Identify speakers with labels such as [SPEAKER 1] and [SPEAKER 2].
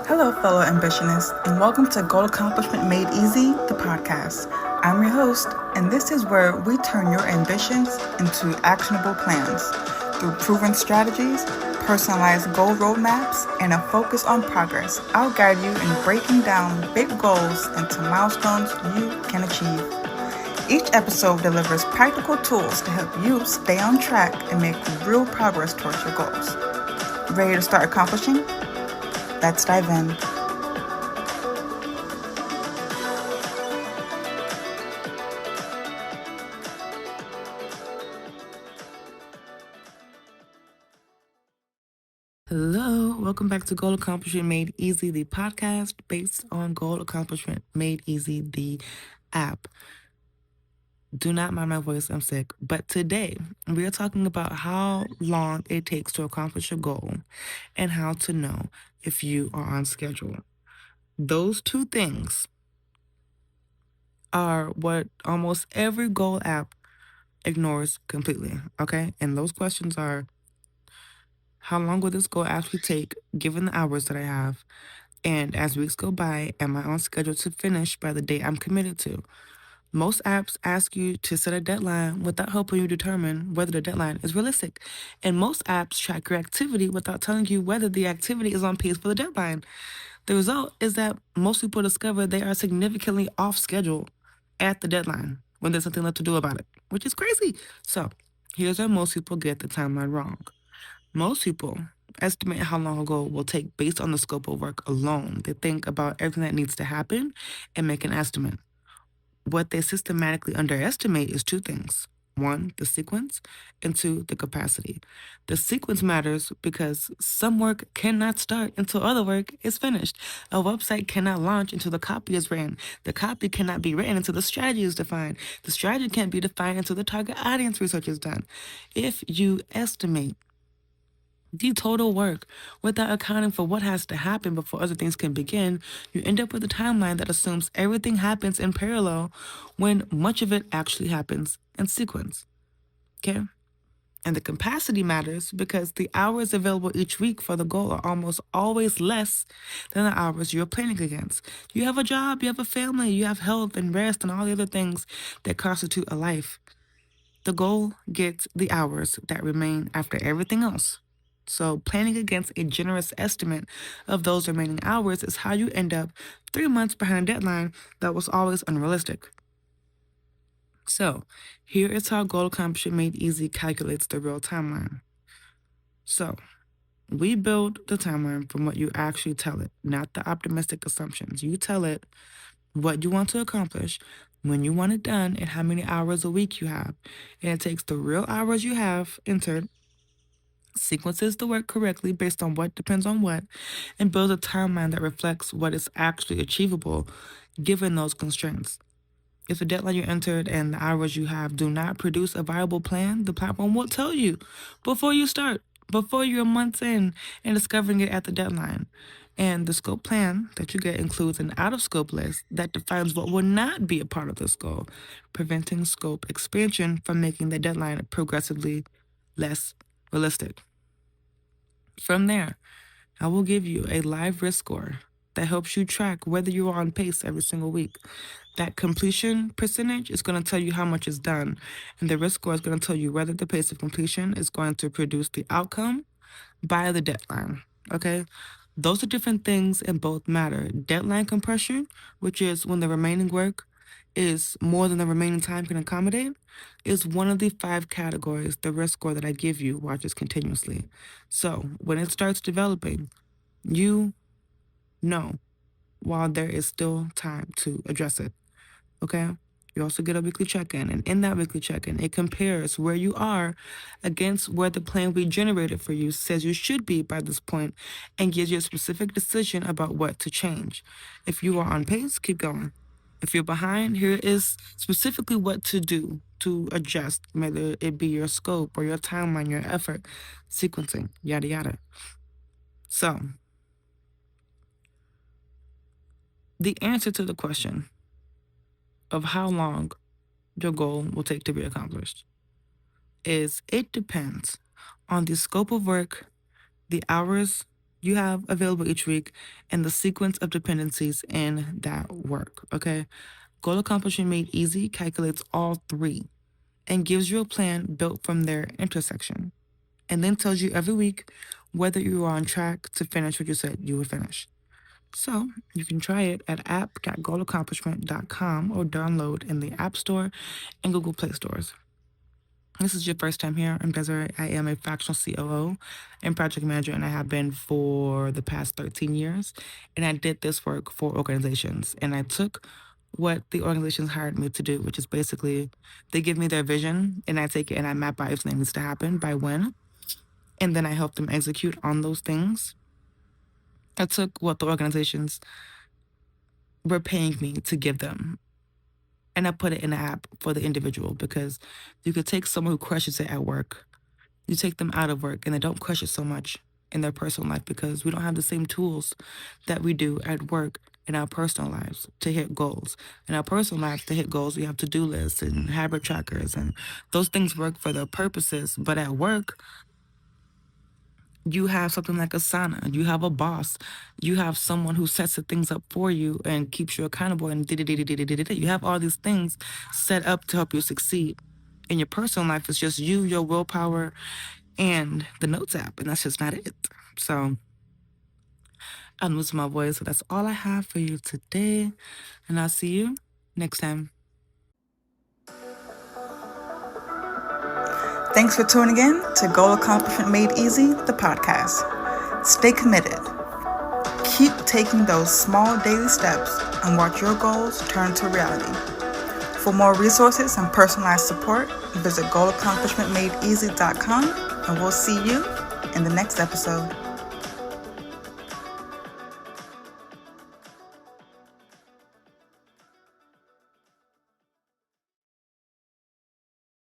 [SPEAKER 1] Hello, fellow ambitionists, and welcome to Goal Accomplishment Made Easy, the podcast. I'm your host, and this is where we turn your ambitions into actionable plans. Through proven strategies, personalized goal roadmaps, and a focus on progress, I'll guide you in breaking down big goals into milestones you can achieve. Each episode delivers practical tools to help you stay on track and make real progress towards your goals. Ready to start accomplishing? Let's dive in. Hello, welcome back to Goal Accomplishment Made Easy, the podcast based on Goal Accomplishment Made Easy, the app. Do not mind my voice, I'm sick. But today, we are talking about how long it takes to accomplish a goal and how to know if you are on schedule. Those two things are what almost every goal app ignores completely, okay? And those questions are, how long will this goal actually take given the hours that I have? And as weeks go by, am I on schedule to finish by the date I'm committed to? Most apps ask you to set a deadline without helping you determine whether the deadline is realistic. And most apps track your activity without telling you whether the activity is on pace for the deadline. The result is that most people discover they are significantly off schedule at the deadline when there's nothing left to do about it, which is crazy. So, here's where most people get the timeline wrong. Most people estimate how long a goal will take based on the scope of work alone. They think about everything that needs to happen and make an estimate. What they systematically underestimate is two things. One, the sequence, and two, the capacity. The sequence matters because some work cannot start until other work is finished. A website cannot launch until the copy is written. The copy cannot be written until the strategy is defined. The strategy can't be defined until the target audience research is done. If you estimate the total work without accounting for what has to happen before other things can begin, you end up with a timeline that assumes everything happens in parallel when much of it actually happens in sequence. Okay? And the capacity matters because the hours available each week for the goal are almost always less than the hours you're planning against. You have a job, you have a family, you have health and rest and all the other things that constitute a life. The goal gets the hours that remain after everything else. So, planning against a generous estimate of those remaining hours is how you end up 3 months behind a deadline that was always unrealistic. So, here is how Goal Accomplishment Made Easy calculates the real timeline. So, we build the timeline from what you actually tell it, not the optimistic assumptions. You tell it what you want to accomplish, when you want it done, and how many hours a week you have. And it takes the real hours you have entered, sequences the work correctly based on what depends on what, and builds a timeline that reflects what is actually achievable given those constraints. If the deadline you entered and the hours you have do not produce a viable plan, the platform will tell you before you start, before you're months in and discovering it at the deadline. And the scope plan that you get includes an out of scope list that defines what will not be a part of this goal, preventing scope expansion from making the deadline progressively less realistic. From there, I will give you a live risk score that helps you track whether you are on pace every single week. That completion percentage is going to tell you how much is done, and the risk score is going to tell you whether the pace of completion is going to produce the outcome by the deadline. Okay? Those are different things and both matter. Deadline compression, which is when the remaining work is more than the remaining time can accommodate, is one of the 5 categories the risk score that I give you watches continuously. So when it starts developing, you know while there is still time to address it. Okay? You also get a weekly check-in, and in that weekly check-in, it compares where you are against where the plan we generated for you says you should be by this point and gives you a specific decision about what to change. If you are on pace, keep going. If you're behind, here is specifically what to do to adjust, whether it be your scope or your timeline, your effort, sequencing, yada yada. So, the answer to the question of how long your goal will take to be accomplished is it depends on the scope of work, the hours you have available each week and the sequence of dependencies in that work, okay? Goal Accomplishment Made Easy calculates all three and gives you a plan built from their intersection, and then tells you every week whether you are on track to finish what you said you would finish. So you can try it at app.goalaccomplishment.com or download in the App Store and Google Play stores. This is your first time here. I'm Desiree. I am a fractional COO and project manager, and I have been for the past 13 years. And I did this work for organizations. And I took what the organizations hired me to do, which is basically they give me their vision, and I take it and I map out everything that needs to happen by when. And then I help them execute on those things. I took what the organizations were paying me to give them, and I put it in the app for the individual, because you could take someone who crushes it at work, you take them out of work, and they don't crush it so much in their personal life because we don't have the same tools that we do at work in our personal lives to hit goals. In our personal lives, to hit goals, we have to-do lists and habit trackers, and those things work for their purposes. But at work, you have something like Asana, you have a boss, you have someone who sets the things up for you and keeps you accountable, and you have all these things set up to help you succeed. In your personal life, it's just you, your willpower, and the Notes app, and that's just not it. So I'm losing my voice, so that's all I have for you today, and I'll see you next time.
[SPEAKER 2] Thanks for tuning in to Goal Accomplishment Made Easy, the podcast. Stay committed. Keep taking those small daily steps and watch your goals turn to reality. For more resources and personalized support, visit goalaccomplishmentmadeeasy.com, and we'll see you in the next episode.